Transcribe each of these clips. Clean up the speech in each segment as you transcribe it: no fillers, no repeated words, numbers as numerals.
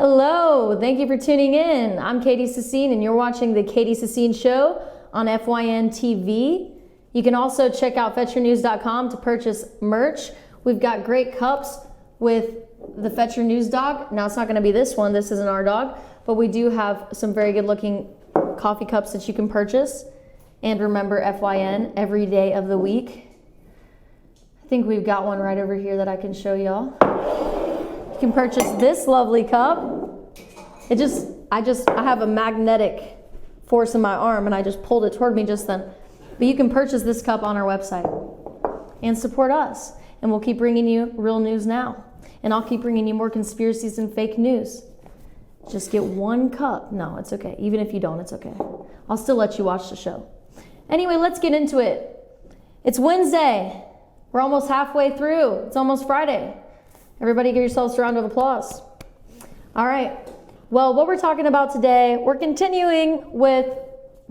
Hello, thank you for tuning in. I'm Katy Sissine and you're watching the Katy Sissine Show on FYNTV. You can also check out FetchYourNews.com to purchase merch. We've got great cups with the Fetch Your News dog. Now it's not going to be this one, this isn't our dog, but we do have some very good looking coffee cups that you can purchase. And remember FYN every day of the week. I think we've got one right over here that I can show y'all. You can purchase this lovely cup. I have a magnetic force in my arm and I just pulled it toward me just then. But you can purchase this cup on our website and support us. And we'll keep bringing you real news now. And I'll keep bringing you more conspiracies and fake news. Just get one cup. No, it's okay. Even if you don't, it's okay. I'll still let you watch the show. Anyway, let's get into it. It's Wednesday. We're almost halfway through. It's almost Friday. Everybody give yourselves a round of applause. All right. Well, what we're talking about today, we're continuing with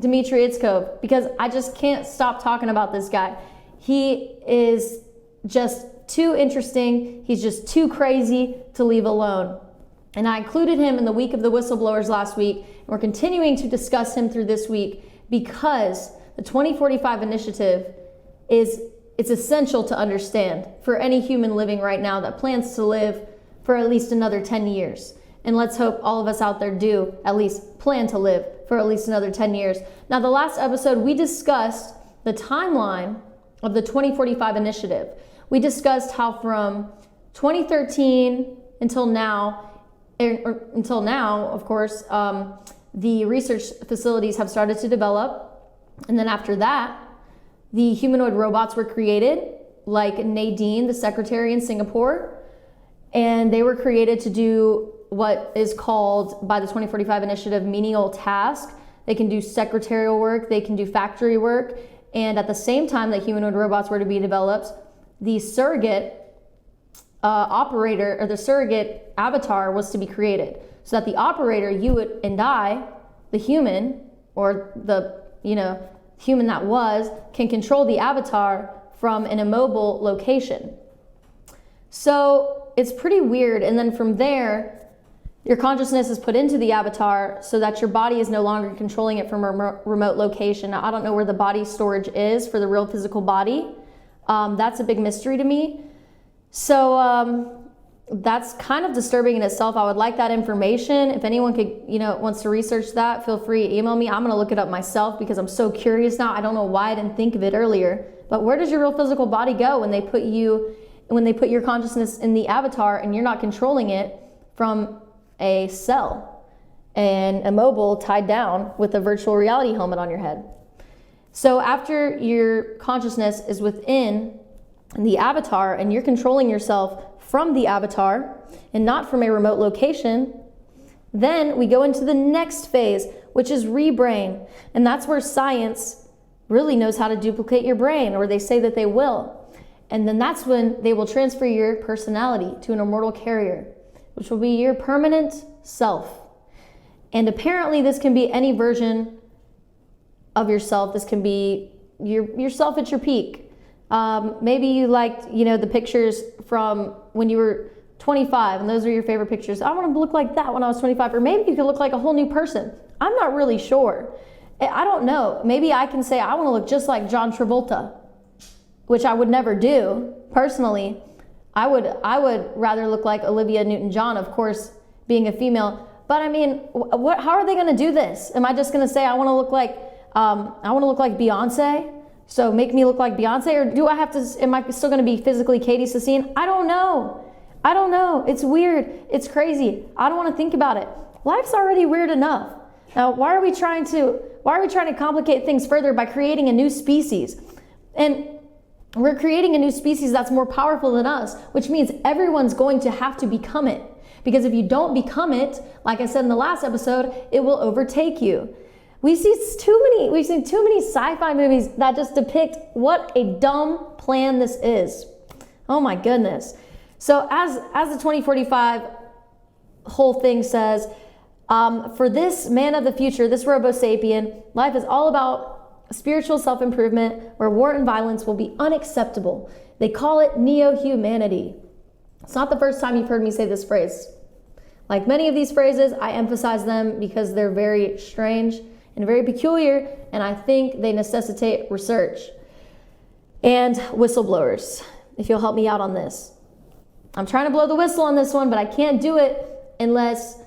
Dmitry Itskov because I just can't stop talking about this guy. He is just too interesting. He's just too crazy to leave alone. And I included him in the week of the whistleblowers last week. And we're continuing to discuss him through this week because the 2045 initiative it's essential to understand for any human living right now that plans to live for at least another 10 years. And let's hope all of us out there do at least plan to live for at least another 10 years. Now, the last episode, we discussed the timeline of the 2045 initiative. We discussed how from 2013 until now, of course, the research facilities have started to develop. And then after that, the humanoid robots were created, like Nadine, the secretary in Singapore. And they were created to do what is called, by the 2045 initiative, menial task. They can do secretarial work, they can do factory work. And at the same time that humanoid robots were to be developed, the surrogate operator, or the surrogate avatar, was to be created. So that the operator, you and I, the human, or the human that was, can control the avatar from an immobile location. So it's pretty weird. And then from there, your consciousness is put into the avatar so that your body is no longer controlling it from a remote location. Now, I don't know where the body storage is for the real physical body. That's a big mystery to me. So that's kind of disturbing in itself. I would like that information. If anyone could, wants to research that, feel free to email me. I'm going to look it up myself because I'm so curious now. I don't know why I didn't think of it earlier. But where does your real physical body go when they put your consciousness in the avatar and you're not controlling it from a cell and immobile tied down with a virtual reality helmet on your head? So after your consciousness is within the avatar and you're controlling yourself from the avatar and not from a remote location, then we go into the next phase, which is rebrain. And that's where science really knows how to duplicate your brain, or they say that they will. And then that's when they will transfer your personality to an immortal carrier, which will be your permanent self. And apparently this can be any version of yourself. This can be yourself at your peak. Maybe you liked, the pictures from when you were 25 and those are your favorite pictures. I want to look like that when I was 25. Or maybe you could look like a whole new person. I'm not really sure. I don't know. Maybe I can say I want to look just like John Travolta, which I would never do. Personally, I would rather look like Olivia Newton-John, of course, being a female. But I mean, how are they going to do this? Am I just going to say I want to look like Beyonce? So make me look like Beyonce, or do I have to, am I still going to be physically Katy Sissine? I don't know. It's weird. It's crazy. I don't want to think about it. Life's already weird enough. Now, why are we trying to complicate things further by creating a new species? And we're creating a new species that's more powerful than us, which means everyone's going to have to become it. Because if you don't become it, like I said in the last episode, it will overtake you. We've seen too many sci-fi movies that just depict what a dumb plan this is. Oh my goodness. So as the 2045 whole thing says, for this man of the future, this robo-sapien, life is all about spiritual self-improvement where war and violence will be unacceptable. They call it neo-humanity. It's not the first time you've heard me say this phrase. Like many of these phrases, I emphasize them because they're very strange and very peculiar, and I think they necessitate research. And whistleblowers, if you'll help me out on this. I'm trying to blow the whistle on this one, but I can't do it unless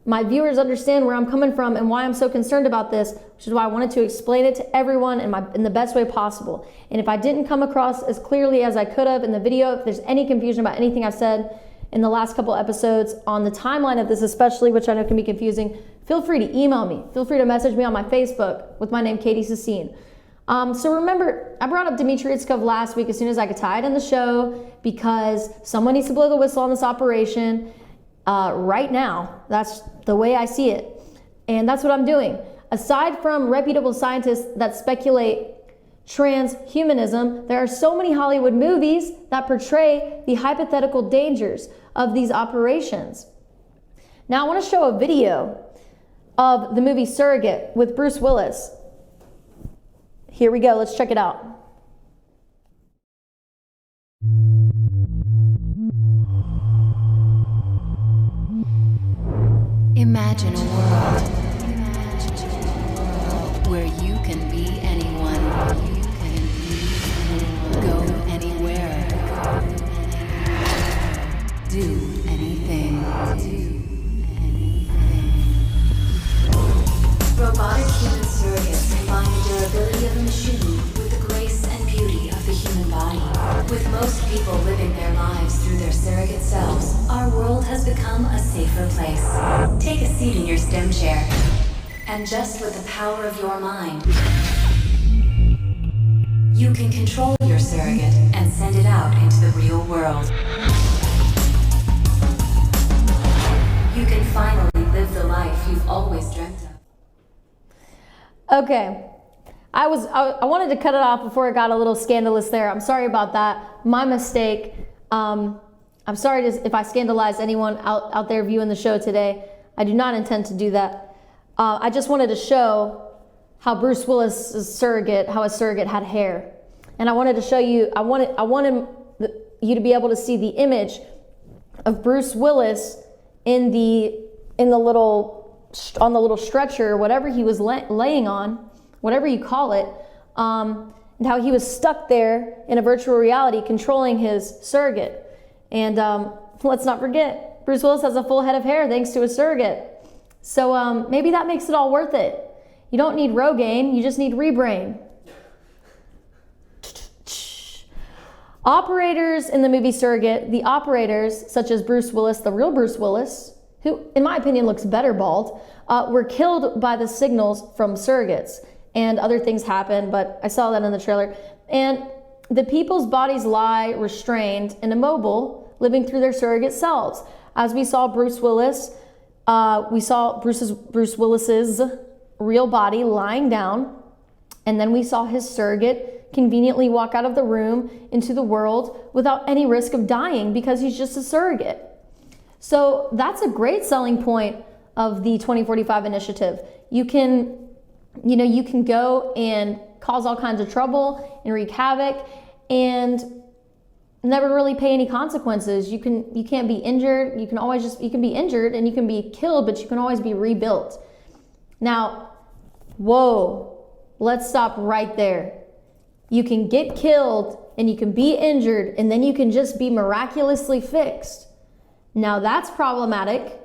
my viewers understand where I'm coming from and why I'm so concerned about this, which is why I wanted to explain it to everyone in the best way possible. And if I didn't come across as clearly as I could have in the video, if there's any confusion about anything I've said in the last couple episodes on the timeline of this especially, which I know can be confusing, feel free to email me. Feel free to message me on my Facebook with my name, Katy Sissine. So remember, I brought up Dmitry Itskov last week as soon as I could tie it in the show because someone needs to blow the whistle on this operation right now. That's the way I see it. And that's what I'm doing. Aside from reputable scientists that speculate transhumanism, there are so many Hollywood movies that portray the hypothetical dangers of these operations. Now I want to show a video of the movie Surrogate with Bruce Willis. Here we go, let's check it out. Imagine a world where you can be anyone, go anywhere, do anything. Robotic human surrogates combine the durability of a machine with the grace and beauty of the human body. With most people living their lives through their surrogate selves, our world has become a safer place. Take a seat in your STEM chair, and just with the power of your mind, you can control your surrogate and send it out into the real world. You can finally live the life you've always dreamt of. Okay, I wanted to cut it off before it got a little scandalous there. I'm sorry about that. My mistake. I'm sorry if I scandalized anyone out there viewing the show today. I do not intend to do that. I just wanted to show how Bruce Willis's surrogate, how his surrogate had hair. And I wanted to show you, I wanted you to be able to see the image of Bruce Willis on the little stretcher, whatever he was laying on, whatever you call it, and how he was stuck there in a virtual reality controlling his surrogate. And let's not forget, Bruce Willis has a full head of hair thanks to his surrogate. So maybe that makes it all worth it. You don't need Rogaine, you just need Rebrain. Operators in the movie Surrogate, the operators, such as Bruce Willis, the real Bruce Willis, who in my opinion looks better bald, were killed by the signals from surrogates. And other things happened, but I saw that in the trailer. And the people's bodies lie restrained and immobile, living through their surrogate selves. As we saw Bruce Willis, we saw Bruce Willis's real body lying down, and then we saw his surrogate conveniently walk out of the room into the world without any risk of dying because he's just a surrogate. So that's a great selling point of the 2045 initiative. You can go and cause all kinds of trouble and wreak havoc and never really pay any consequences. You can't be injured. You can be injured and you can be killed, but you can always be rebuilt. Now, whoa, let's stop right there. You can get killed and you can be injured and then you can just be miraculously fixed. Now that's problematic.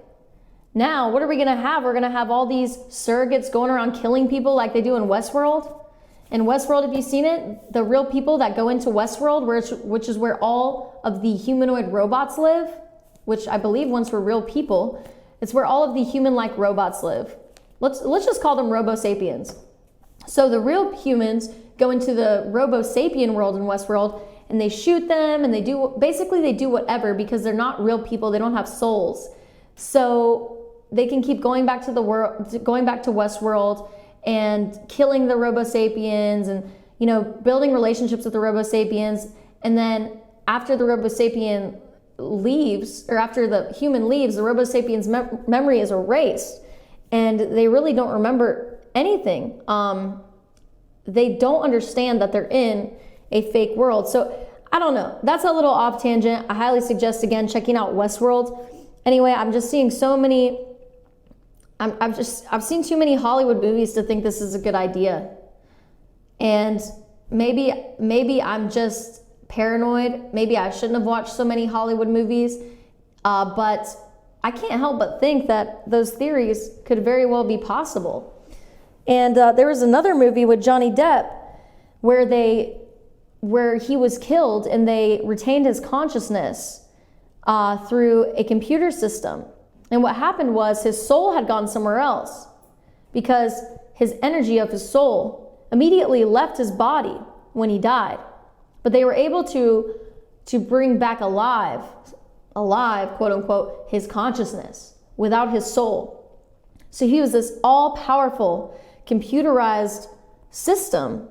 Now, what are we gonna have? We're gonna have all these surrogates going around killing people like they do in Westworld. In Westworld, have you seen it? The real people that go into Westworld, which is where all of the humanoid robots live, which I believe once were real people, it's where all of the human-like robots live. Let's just call them robo-sapiens. So the real humans go into the robo-sapien world in Westworld and they shoot them and they do whatever because they're not real people, they don't have souls. So they can keep going back to Westworld and killing the robo-sapiens and building relationships with the robo-sapiens, and then after the robo-sapien leaves, or after the human leaves, the robo-sapien's memory is erased and they really don't remember anything. They don't understand that they're in a fake world. So I don't know, that's a little off tangent. I highly suggest again checking out Westworld. Anyway, I'm just seeing so many, I've seen too many Hollywood movies to think this is a good idea. And maybe I'm just paranoid. Maybe I shouldn't have watched so many Hollywood movies. But I can't help but think that those theories could very well be possible. And there was another movie with Johnny Depp where he was killed and they retained his consciousness through a computer system. And what happened was his soul had gone somewhere else because his energy of his soul immediately left his body when he died. But they were able to bring back alive, quote unquote, his consciousness without his soul. So he was this all-powerful, computerized system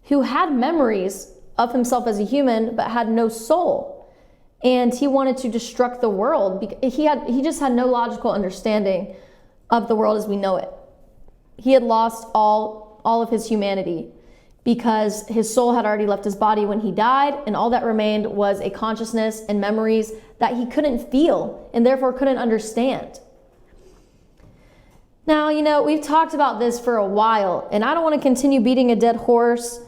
who had memories of himself as a human but had no soul. And he wanted to destruct the world because he just had no logical understanding of the world as we know it. He had lost all of his humanity because his soul had already left his body when he died, and all that remained was a consciousness and memories that he couldn't feel and therefore couldn't understand. Now, we've talked about this for a while, and I don't want to continue beating a dead horse.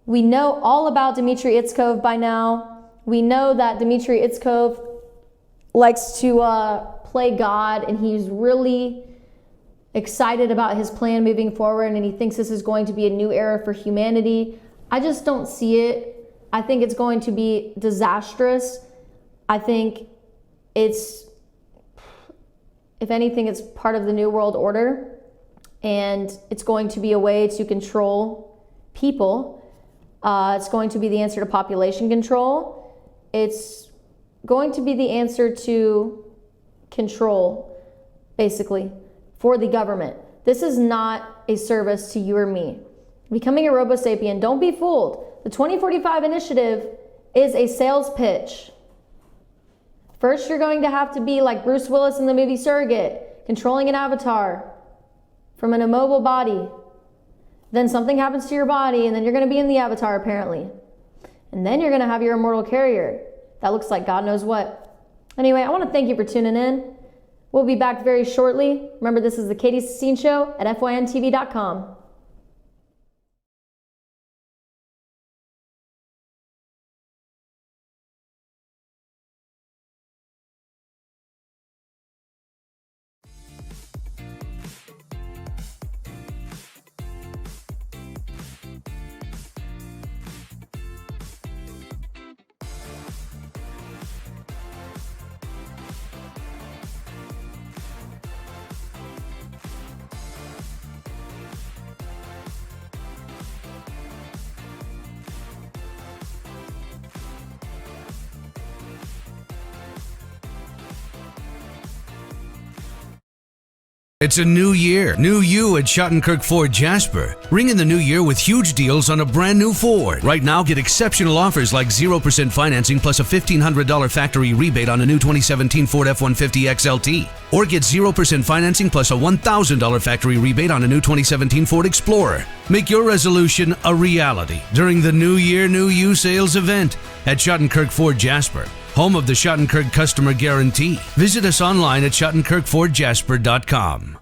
We know all about Dmitry Itskov by now. We know that Dmitry Itskov likes to play God, and he's really excited about his plan moving forward, and he thinks this is going to be a new era for humanity. I just don't see it. I think it's going to be disastrous. I think if anything, it's part of the New World Order, and it's going to be a way to control people. It's going to be the answer to population control. It's going to be the answer to control, basically, for the government. This is not a service to you or me. Becoming a robo-sapien, don't be fooled. The 2045 initiative is a sales pitch. First, you're going to have to be like Bruce Willis in the movie Surrogate, controlling an avatar from an immobile body. Then something happens to your body, and then you're going to be in the avatar, apparently. And then you're going to have your immortal carrier. That looks like God knows what. Anyway, I want to thank you for tuning in. We'll be back very shortly. Remember, this is the Katy Sissine Show at FYNTV.com. It's a new year, new you at Schottenkirk Ford Jasper. Ring in the new year with huge deals on a brand new Ford. Right now, get exceptional offers like 0% financing plus a $1,500 factory rebate on a new 2017 Ford F-150 XLT. Or get 0% financing plus a $1,000 factory rebate on a new 2017 Ford Explorer. Make your resolution a reality during the New Year, New You sales event at Schottenkirk Ford Jasper, home of the Schottenkirk Customer Guarantee. Visit us online at SchottenkirkFordJasper.com.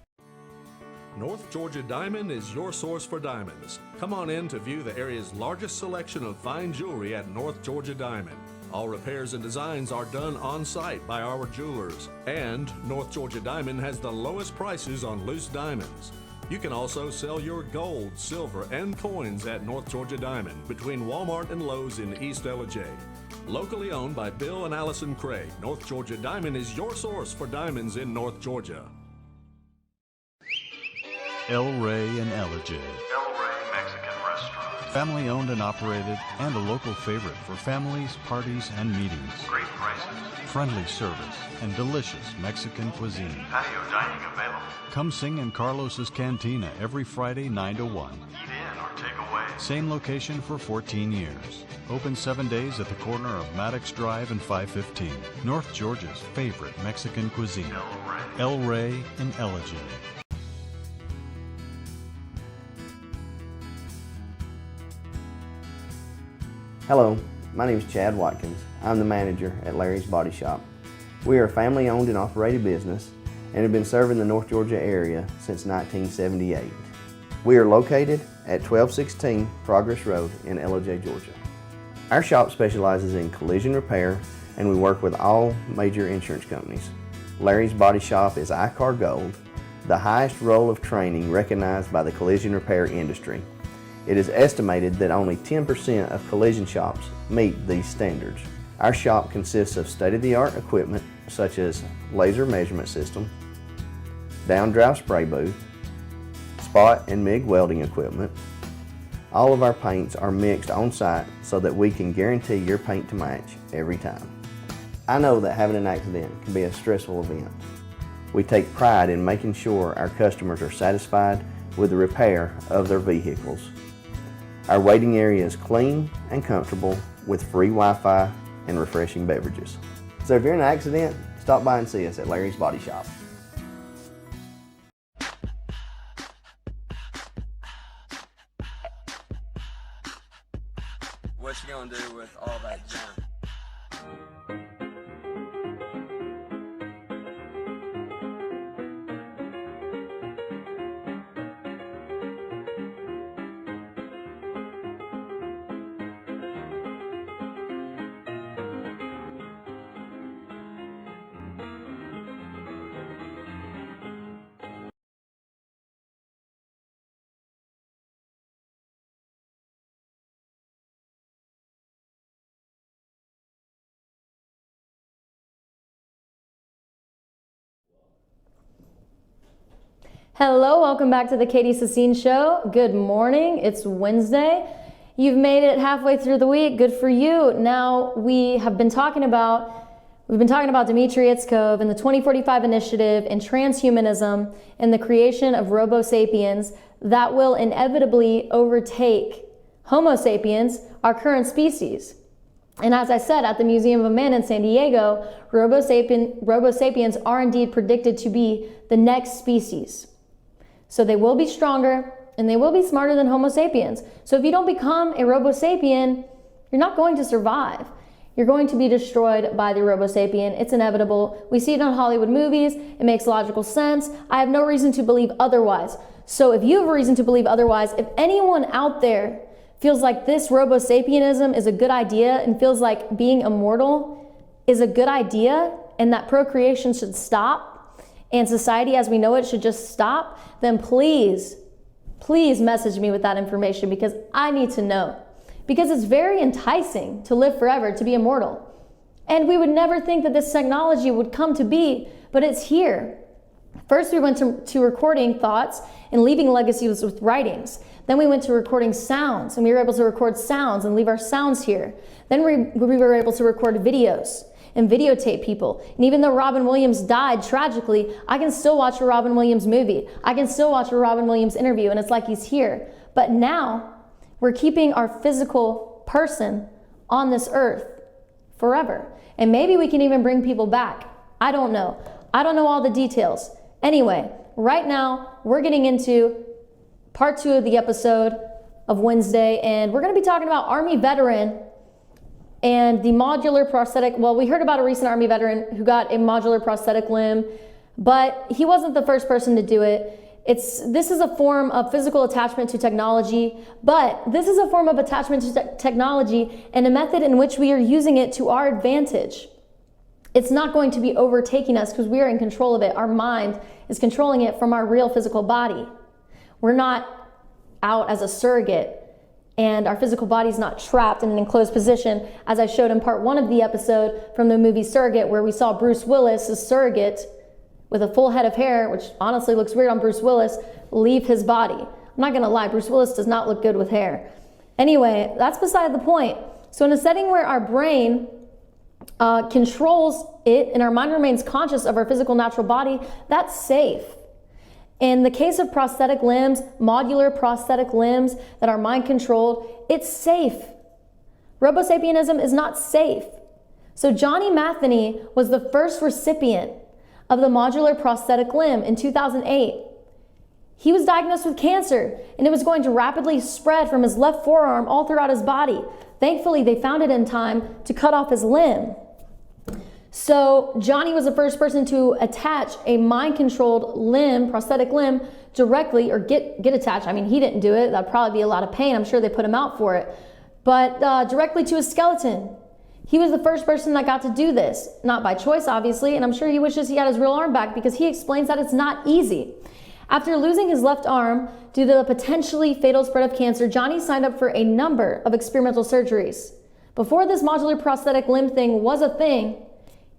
North Georgia Diamond is your source for diamonds. Come on in to view the area's largest selection of fine jewelry at North Georgia Diamond. All repairs and designs are done on site by our jewelers. And North Georgia Diamond has the lowest prices on loose diamonds. You can also sell your gold, silver, and coins at North Georgia Diamond between Walmart and Lowe's in East Ellijay. Locally owned by Bill and Allison Craig, North Georgia Diamond is your source for diamonds in North Georgia. El Rey in Ellijay. El Rey Mexican Restaurant. Family owned and operated and a local favorite for families, parties, and meetings. Great prices. Friendly service and delicious Mexican cuisine. Patio dining available. Come sing in Carlos's Cantina every Friday 9 to 1. Eat in or take away. Same location for 14 years. Open 7 days at the corner of Maddox Drive and 515. North Georgia's favorite Mexican cuisine. El Rey in Ellijay. Hello, my name is Chad Watkins. I'm the manager at Larry's Body Shop. We are a family-owned and operated business and have been serving the North Georgia area since 1978. We are located at 1216 Progress Road in LOJ, Georgia. Our shop specializes in collision repair and we work with all major insurance companies. Larry's Body Shop is ICAR Gold, the highest role of training recognized by the collision repair industry. It is estimated that only 10% of collision shops meet these standards. Our shop consists of state-of-the-art equipment such as laser measurement system, down-drive spray booth, spot and MIG welding equipment. All of our paints are mixed on site so that we can guarantee your paint to match every time. I know that having an accident can be a stressful event. We take pride in making sure our customers are satisfied with the repair of their vehicles. Our waiting area is clean and comfortable with free Wi-Fi and refreshing beverages. So if you're in an accident, stop by and see us at Larry's Body Shop. What you gonna do with all that junk? Hello, welcome back to the Katy Sissine Show. Good morning, it's Wednesday. You've made it halfway through the week, good for you. Now we've been talking about Dmitry Itskov and the 2045 initiative and transhumanism and the creation of robo-sapiens that will inevitably overtake Homo sapiens, our current species. And as I said, at the Museum of Man in San Diego, robo-sapiens are indeed predicted to be the next species. So they will be stronger and they will be smarter than Homo sapiens. So if you don't become a robo-sapien, you're not going to survive. You're going to be destroyed by the robo-sapien. It's inevitable. We see it on Hollywood movies. It makes logical sense. I have no reason to believe otherwise. So if you have a reason to believe otherwise, if anyone out there feels like this robo-sapienism is a good idea and feels like being immortal is a good idea and that procreation should stop and society as we know it should just stop, then please message me with that information because I need to know. Because it's very enticing to live forever, to be immortal. And we would never think that this technology would come to be, but it's here. First we went to recording thoughts and leaving legacies with writings. Then we went to recording sounds and we were able to record sounds and leave our sounds here. Then we were able to record videos and videotape people. And even though Robin Williams died tragically, I can still watch a Robin Williams movie. I can still watch a Robin Williams interview and it's like he's here. But now we're keeping our physical person on this earth forever. And maybe we can even bring people back. I don't know. I don't know all the details. Anyway, right now we're getting into part 2 of the episode of Wednesday and we're going to be talking about Army veteran and the modular prosthetic. Well, we heard about a recent Army veteran who got a modular prosthetic limb, but he wasn't the first person to do it. This is a form of physical attachment to technology, but this is a form of attachment to technology and a method in which we are using it to our advantage. It's not going to be overtaking us because we are in control of it. Our mind is controlling it from our real physical body. We're not out as a surrogate and our physical body is not trapped in an enclosed position, as I showed in part 1 of the episode from the movie Surrogate, where we saw Bruce Willis, a surrogate with a full head of hair, which honestly looks weird on Bruce Willis, leave his body. I'm not gonna lie, Bruce Willis does not look good with hair. Anyway, that's beside the point. So in a setting where our brain controls it and our mind remains conscious of our physical natural body, that's safe. In the case of prosthetic limbs, modular prosthetic limbs that are mind controlled, it's safe. Robo-sapienism is not safe. So Johnny Matheny was the first recipient of the modular prosthetic limb in 2008. He was diagnosed with cancer and it was going to rapidly spread from his left forearm all throughout his body. Thankfully, they found it in time to cut off his limb. So Johnny was the first person to attach a mind-controlled limb, prosthetic limb, directly, or get attached. I mean, he didn't do it. That'd probably be a lot of pain. I'm sure they put him out for it. But directly to his skeleton. He was the first person that got to do this. Not by choice, obviously, and I'm sure he wishes he had his real arm back because he explains that it's not easy. After losing his left arm due to the potentially fatal spread of cancer, Johnny signed up for a number of experimental surgeries. Before this modular prosthetic limb thing was a thing,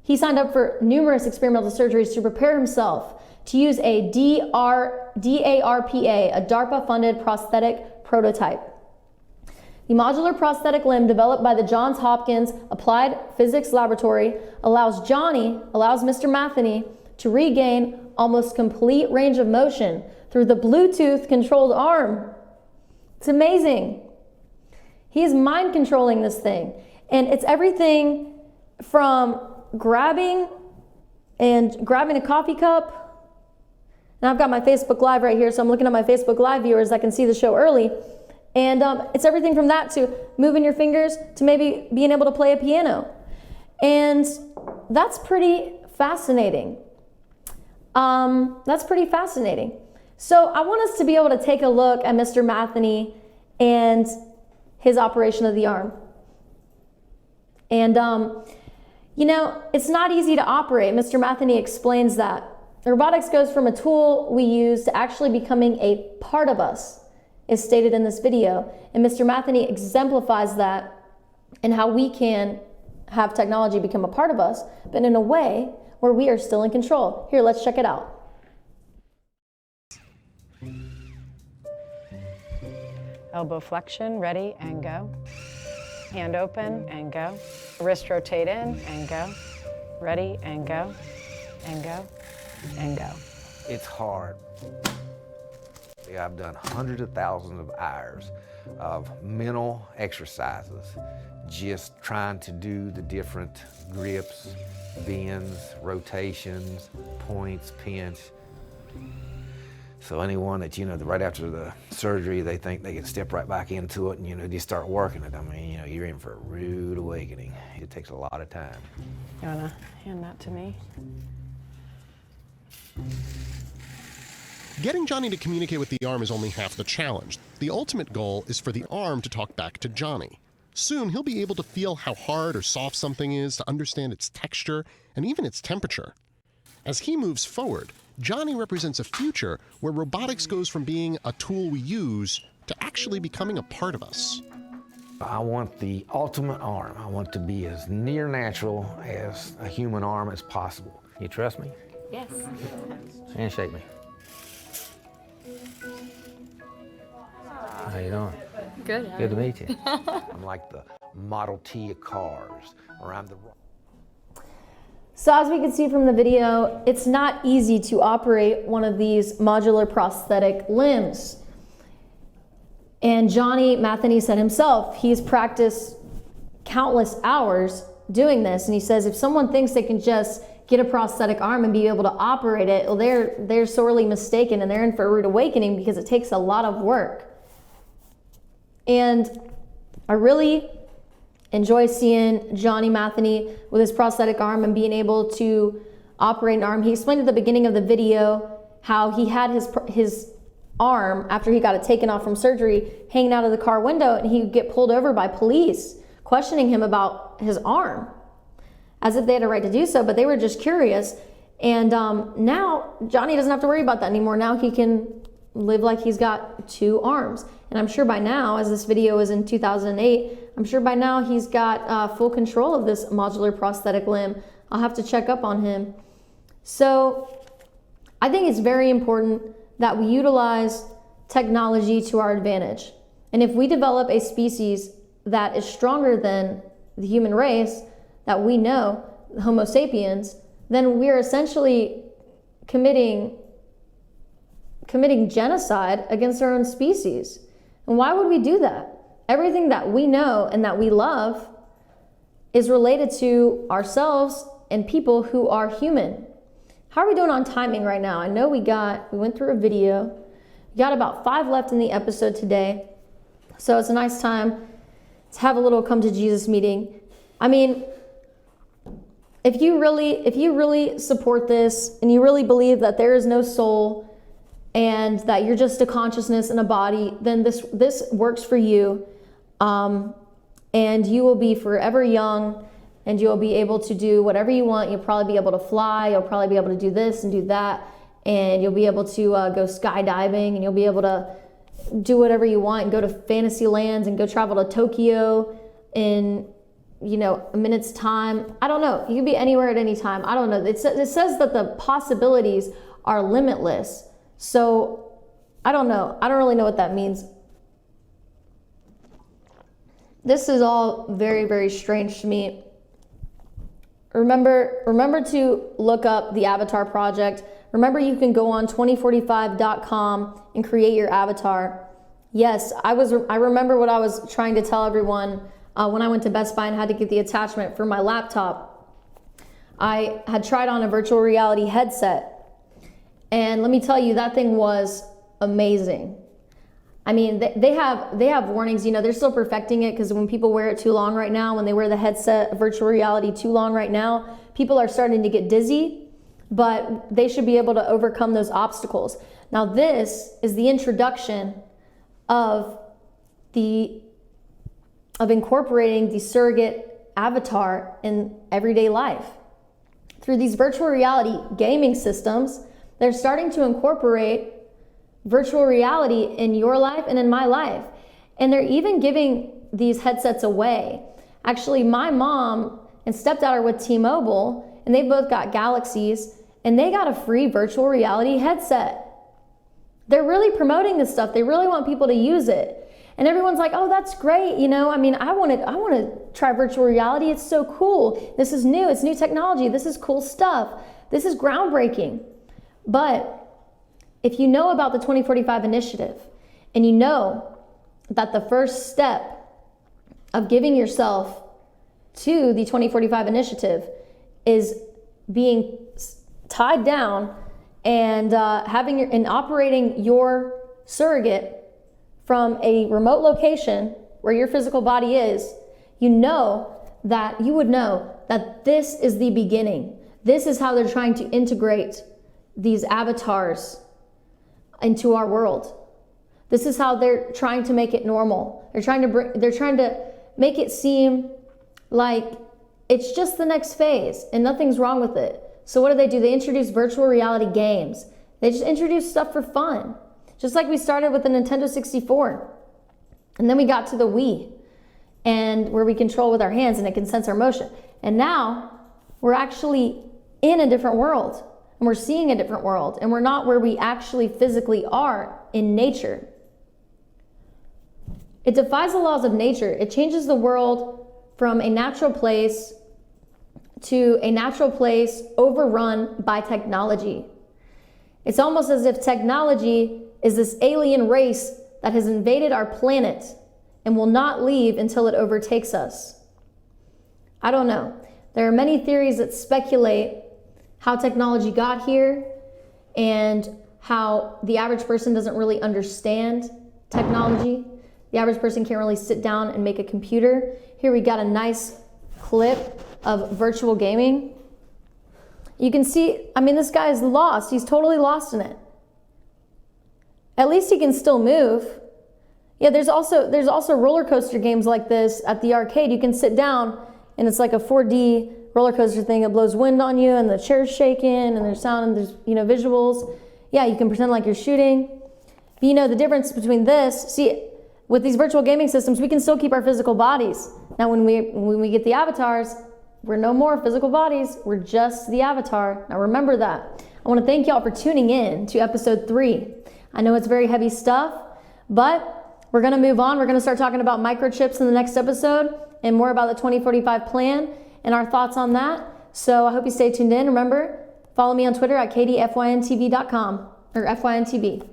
he signed up for numerous experimental surgeries to prepare himself to use a DARPA, a DARPA-funded prosthetic prototype. The modular prosthetic limb developed by the Johns Hopkins Applied Physics Laboratory allows Mr. Matheny to regain almost complete range of motion through the Bluetooth-controlled arm. It's amazing. He's mind controlling this thing. And it's everything from grabbing a coffee cup. And I've got my Facebook Live right here, so I'm looking at my Facebook Live viewers. I can see the show early. And it's everything from that to moving your fingers to maybe being able to play a piano. And that's pretty fascinating. That's pretty fascinating. So I want us to be able to take a look at Mr. Matheny and his operation of the arm. And, you know, it's not easy to operate. Mr. Matheny explains that. Robotics goes from a tool we use to actually becoming a part of us, is stated in this video. And Mr. Matheny exemplifies that and how we can have technology become a part of us, but in a way where we are still in control. Here, let's check it out. Elbow flexion, ready, and go. Hand open, and go. Wrist rotate in, and go. Ready, and go, and go, and go. It's hard. I've done hundreds of thousands of hours of mental exercises, just trying to do the different grips, bends, rotations, points, pinch. So anyone that, you know, right after the surgery, they think they can step right back into it and, you know, just start working it. I mean, you know, you're in for a rude awakening. It takes a lot of time. You wanna hand that to me? Getting Johnny to communicate with the arm is only half the challenge. The ultimate goal is for the arm to talk back to Johnny. Soon, he'll be able to feel how hard or soft something is, to understand its texture and even its temperature. As he moves forward, Johnny represents a future where robotics goes from being a tool we use to actually becoming a part of us. I want the ultimate arm. I want to be as near natural as a human arm as possible. You trust me? Yes. Handshake me. How you doing? Good. Good to meet you. I'm like the Model T of cars, or I'm the... So as we can see from the video, it's not easy to operate one of these modular prosthetic limbs. And Johnny Matheny said himself, he's practiced countless hours doing this. And he says if someone thinks they can just get a prosthetic arm and be able to operate it, well, they're sorely mistaken, and they're in for a rude awakening because it takes a lot of work. And I really enjoy seeing Johnny Matheny with his prosthetic arm and being able to operate an arm. He explained at the beginning of the video how he had his arm, after he got it taken off from surgery, hanging out of the car window, and he would get pulled over by police questioning him about his arm, as if they had a right to do so, but they were just curious. And now Johnny doesn't have to worry about that anymore. Now he can live like he's got two arms. And I'm sure by now, as this video is in 2008, I'm sure by now he's got full control of this modular prosthetic limb. I'll have to check up on him. So I think it's very important that we utilize technology to our advantage. And if we develop a species that is stronger than the human race that we know, Homo sapiens, then we're essentially committing genocide against our own species. And why would we do that? Everything that we know and that we love is related to ourselves and people who are human. How are we doing on timing right now? I know we went through a video. We got about 5 left in the episode today. So it's a nice time to have a little come to Jesus meeting. I mean, if you really support this and you really believe that there is no soul and that you're just a consciousness in a body, then this works for you. And you will be forever young, and you'll be able to do whatever you want. You'll probably be able to fly. You'll probably be able to do this and do that. And you'll be able to go skydiving, and you'll be able to do whatever you want and go to fantasy lands and go travel to Tokyo in, a minute's time. I don't know. You can be anywhere at any time. I don't know. It says that the possibilities are limitless. So I don't know. I don't really know what that means. This is all very, very strange to me. Remember to look up the Avatar Project. Remember, you can go on 2045.com and create your avatar. Yes, I remember what I was trying to tell everyone when I went to Best Buy and had to get the attachment for my laptop. I had tried on a virtual reality headset, and let me tell you, that thing was amazing. I mean, they have warnings, they're still perfecting it, because when people wear it too long right now, when they wear the headset virtual reality too long right now, people are starting to get dizzy, but they should be able to overcome those obstacles. Now, this is the introduction of incorporating the surrogate avatar in everyday life. Through these virtual reality gaming systems, they're starting to incorporate virtual reality in your life and in my life. And they're even giving these headsets away. Actually, my mom and stepdad are with T-Mobile, and they both got Galaxies, and they got a free virtual reality headset. They're really promoting this stuff. They really want people to use it. And everyone's like, oh, that's great. I want to try virtual reality. It's so cool. This is new. It's new technology. This is cool stuff. This is groundbreaking. But if you know about the 2045 initiative, and you know that the first step of giving yourself to the 2045 initiative is being tied down and operating your surrogate from a remote location where your physical body is, you would know that this is the beginning. This is how they're trying to integrate these avatars into our world. This is how they're trying to make it normal. They're trying to make it seem like it's just the next phase and nothing's wrong with it. So what do? They introduce virtual reality games. They just introduce stuff for fun. Just like we started with the Nintendo 64. And then we got to the Wii, and where we control with our hands and it can sense our motion. And now we're actually in a different world. And we're seeing a different world, and we're not where we actually physically are in nature. It defies the laws of nature. It changes the world from a natural place to a natural place overrun by technology. It's almost as if technology is this alien race that has invaded our planet and will not leave until it overtakes us. I don't know. There are many theories that speculate how technology got here and how the average person doesn't really understand technology. The average person can't really sit down and make a computer. Here we got a nice clip of virtual gaming. You can see, this guy is lost. He's totally lost in it. At least he can still move. Yeah, there's also roller coaster games like this at the arcade. You can sit down and it's like a 4D roller coaster thing. It blows wind on you and the chair's shaking and there's sound and there's visuals. Yeah, you can pretend like you're shooting. But the difference between this, with these virtual gaming systems, we can still keep our physical bodies. Now when we get the avatars, we're no more physical bodies, we're just the avatar. Now remember that. I want to thank y'all for tuning in to episode 3. I know it's very heavy stuff, but we're going to move on. We're going to start talking about microchips in the next episode and more about the 2045 plan and our thoughts on that. So I hope you stay tuned in. Remember, follow me on Twitter at katyfyntv.com or FYNTV.